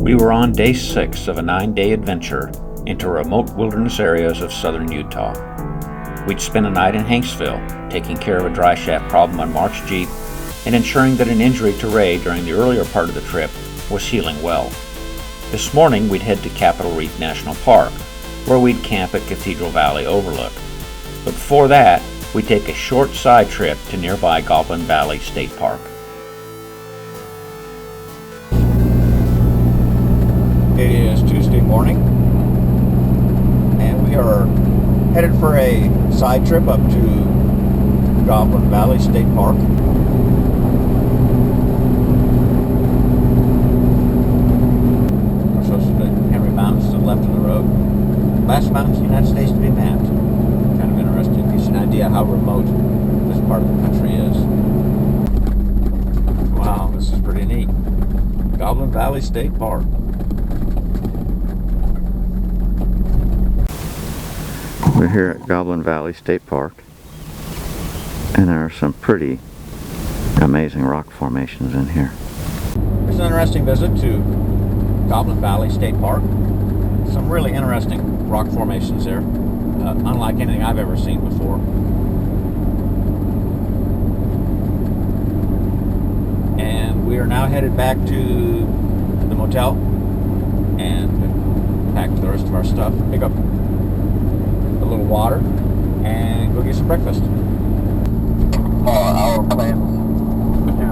We were on day 6 of a 9-day adventure into remote wilderness areas of southern Utah. We'd spent a night in Hanksville, taking care of a dry shaft problem on Mark's Jeep and ensuring that an injury to Ray during the earlier part of the trip was healing well. This morning we'd head to Capitol Reef National Park, where we'd camp at Cathedral Valley Overlook. But before that, we'd take a short side trip to nearby Goblin Valley State Park. It is Tuesday morning, and we are headed for a side trip up to Goblin Valley State Park. We're supposed to be Henry Mountains to the left of the road. Last mountains in the United States to be mapped. Kind of interesting. Gives you an idea how remote this part of the country is. Wow, this is pretty neat. Goblin Valley State Park. We're here at Goblin Valley State Park, and there are some pretty amazing rock formations in here. It's an interesting visit to Goblin Valley State Park. Some really interesting rock formations there, unlike anything I've ever seen before. And we are now headed back to the motel and pack the rest of our stuff, pick up a little water, and go get some breakfast. Our plans to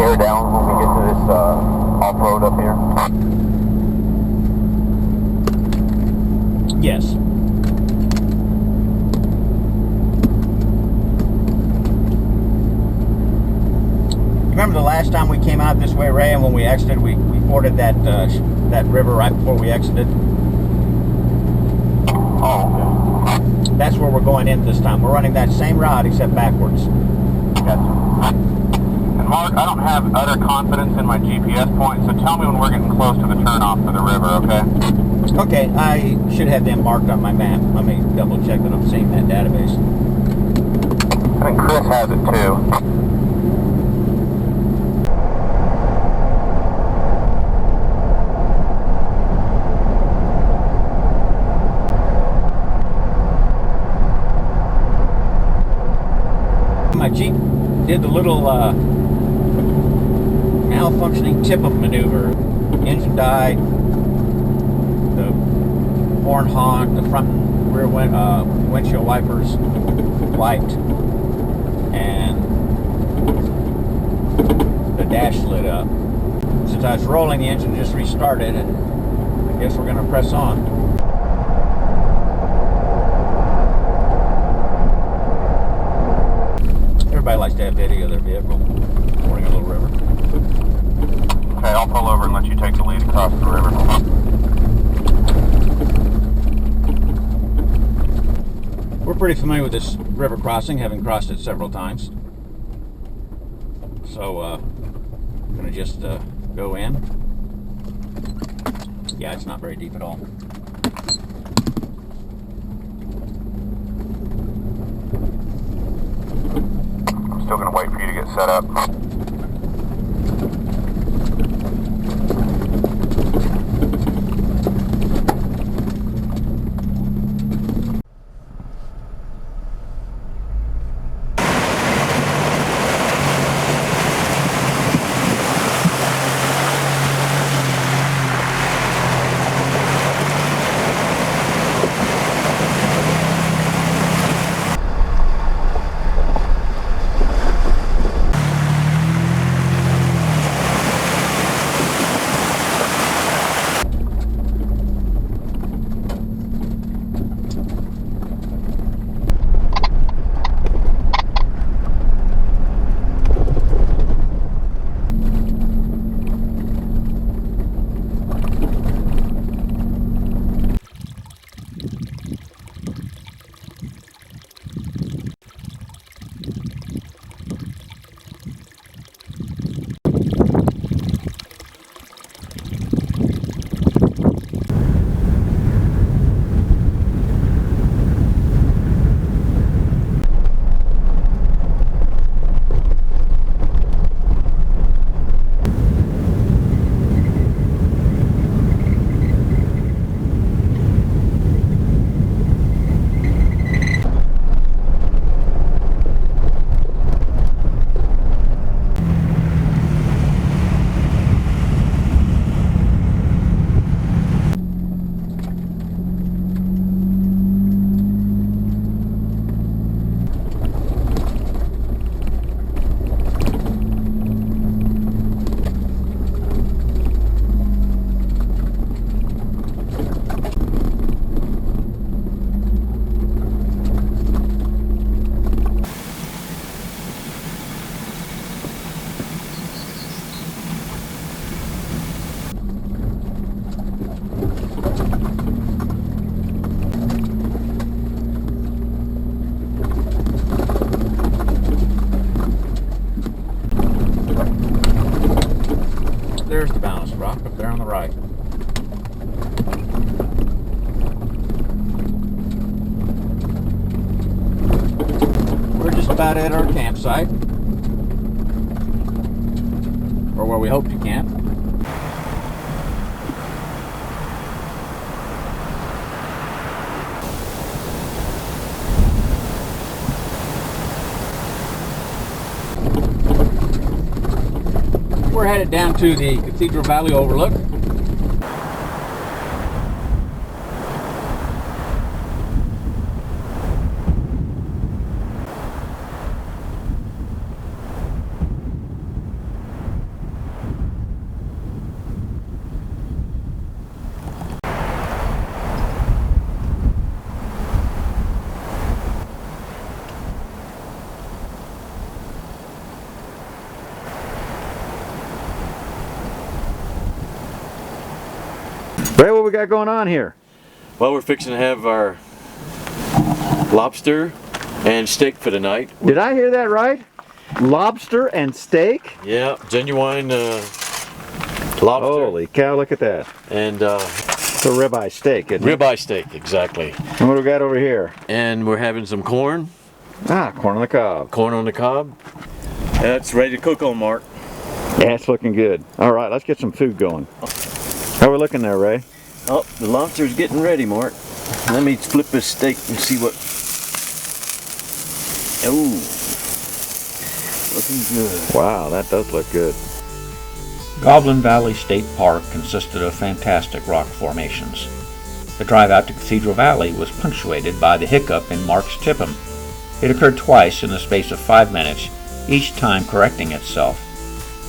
air down when we get to this off-road up here? Yes. Remember the last time we came out this way, Ray, and when we exited, we forded that river right before we exited? Oh, okay. That's where we're going in this time. We're running that same route except backwards. Gotcha. And Mark, I don't have utter confidence in my GPS point, so tell me when we're getting close to the turnoff for the river, okay? Okay, I should have them marked on my map. Let me double check that I'm seeing that database. I think Chris has it too. My Jeep did the little malfunctioning tip-up maneuver. Engine died, the horn honked, the front and rear windshield wipers wiped, and the dash lit up. Since I was rolling, the engine just restarted, and I guess we're going to press on. Everybody likes to have video of their vehicle fording a little river. Okay, I'll pull over and let you take the lead across the river. We're pretty familiar with this river crossing, having crossed it several times. So, I'm going to just go in. Yeah, it's not very deep at all. Still gonna wait for you to get set up. about at our campsite, or where we hope to camp. We're headed down to the Cathedral Valley overlook. Ray, what we got going on here? Well, we're fixing to have our lobster and steak for the night. Did I hear that right? Lobster and steak? Yeah, genuine lobster. Holy cow, look at that. And It's a ribeye steak, isn't it? ribeye steak, exactly. And what do we got over here? And we're having some corn. Ah, corn on the cob. Corn on the cob. That's ready to cook on, Mark. Yeah, it's looking good. All right, let's get some food going. How are we looking there, Ray? Oh, the lobster's getting ready, Mark. Let me flip this steak and see what... Oh, looking good. Wow, that does look good. Goblin Valley State Park consisted of fantastic rock formations. The drive out to Cathedral Valley was punctuated by the hiccup in Mark's TIPM. It occurred twice in the space of 5 minutes, each time correcting itself.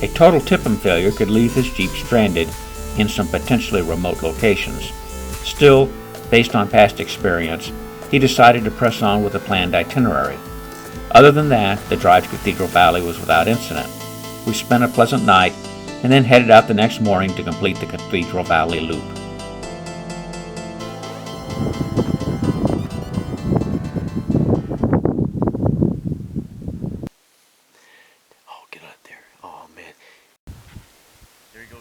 A total TIPM failure could leave his Jeep stranded in some potentially remote locations. Still, based on past experience, he decided to press on with a planned itinerary. Other than that, the drive to Cathedral Valley was without incident. We spent a pleasant night and then headed out the next morning to complete the Cathedral Valley loop. Oh, get out there. Oh, man. There he goes.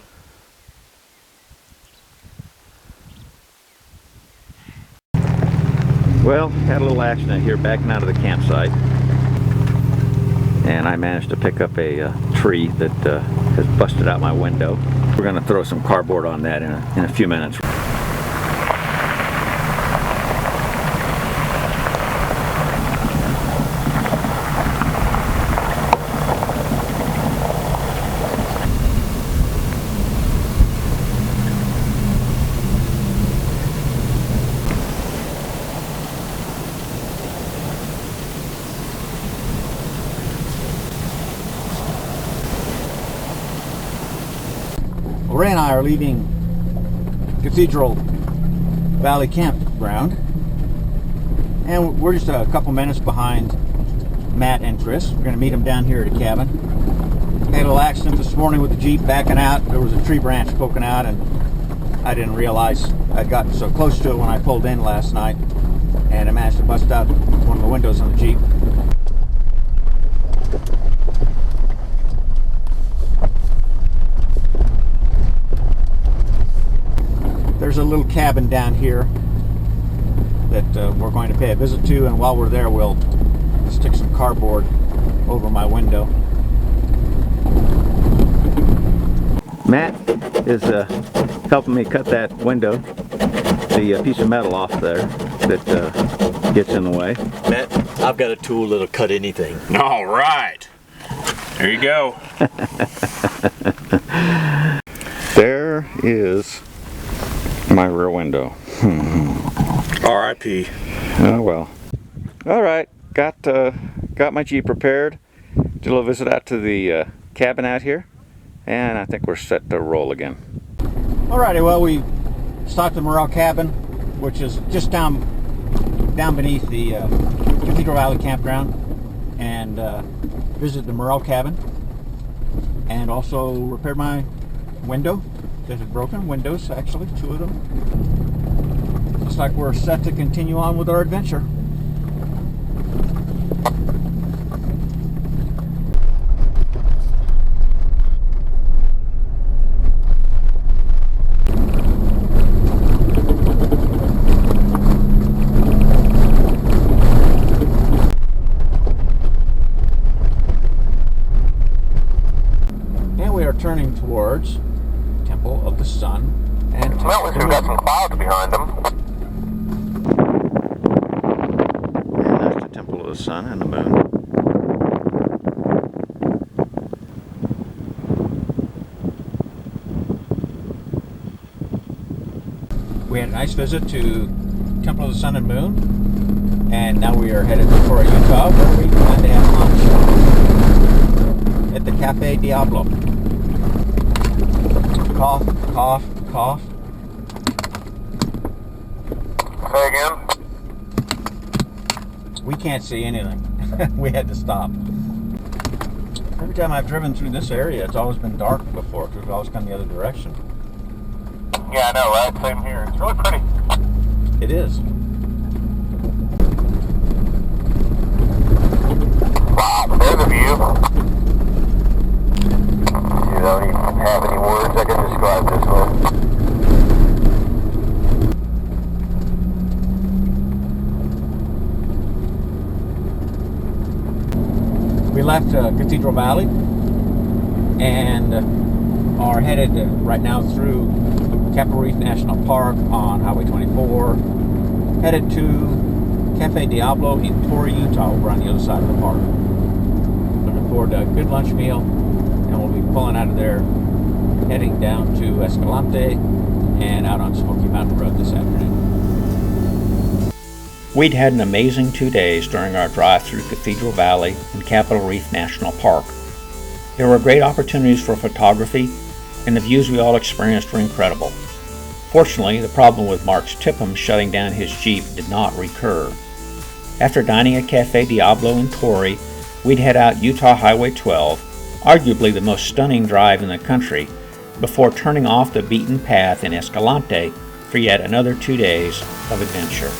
Well, had a little accident here backing out of the campsite. And I managed to pick up a tree that has busted out my window. We're going to throw some cardboard on that in a few minutes. Ray and I are leaving Cathedral Valley Campground, and we're just a couple minutes behind Matt and Chris. We're going to meet them down here at the cabin. Had a little accident this morning with the Jeep backing out. There was a tree branch poking out, and I didn't realize I'd gotten so close to it when I pulled in last night, and I managed to bust out one of the windows on the Jeep. There's a little cabin down here that we're going to pay a visit to, and while we're there we'll stick some cardboard over my window. Matt is helping me cut that window, the piece of metal off there that gets in the way. Matt, I've got a tool that'll cut anything. All right. There you go. There is my rear window. R.I.P. Oh well. All right, got my Jeep repaired. Did a little visit out to the cabin out here, and I think we're set to roll again. Alrighty, well, we stopped at Morel Cabin, which is just down beneath the Cathedral Valley campground, and visited the Morel Cabin, and also repaired my window that had broken. Windows, actually, 2 of them. Looks like we're set to continue on with our adventure. turning towards Temple of the Sun and Temple Well, of we've the got some Moon. clouds behind them. And that's the Temple of the Sun and the Moon. We had a nice visit to Temple of the Sun and Moon, and now we are headed to Torrey, Utah, where we plan to have lunch at the Cafe Diablo. Cough, cough, cough. Say again? We can't see anything. We had to stop. Every time I've driven through this area, it's always been dark before, because we've always come the other direction. Yeah, I know, right? Same here. It's really pretty. It is. Wow, there's a view. You don't even have any words I can describe this with. We left Cathedral Valley and are headed right now through Capitol Reef National Park on Highway 24, headed to Cafe Diablo in Torrey, Utah, over on the other side of the park. Looking forward to a good lunch meal, and we'll be pulling out of there, heading down to Escalante and out on Smoky Mountain Road this afternoon. We'd had an amazing 2 days during our drive through Cathedral Valley and Capitol Reef National Park. There were great opportunities for photography, and the views we all experienced were incredible. Fortunately, the problem with Mark's Tipham shutting down his Jeep did not recur. After dining at Cafe Diablo in Torrey, we'd head out Utah Highway 12, arguably the most stunning drive in the country, before turning off the beaten path in Escalante for yet another 2 days of adventure.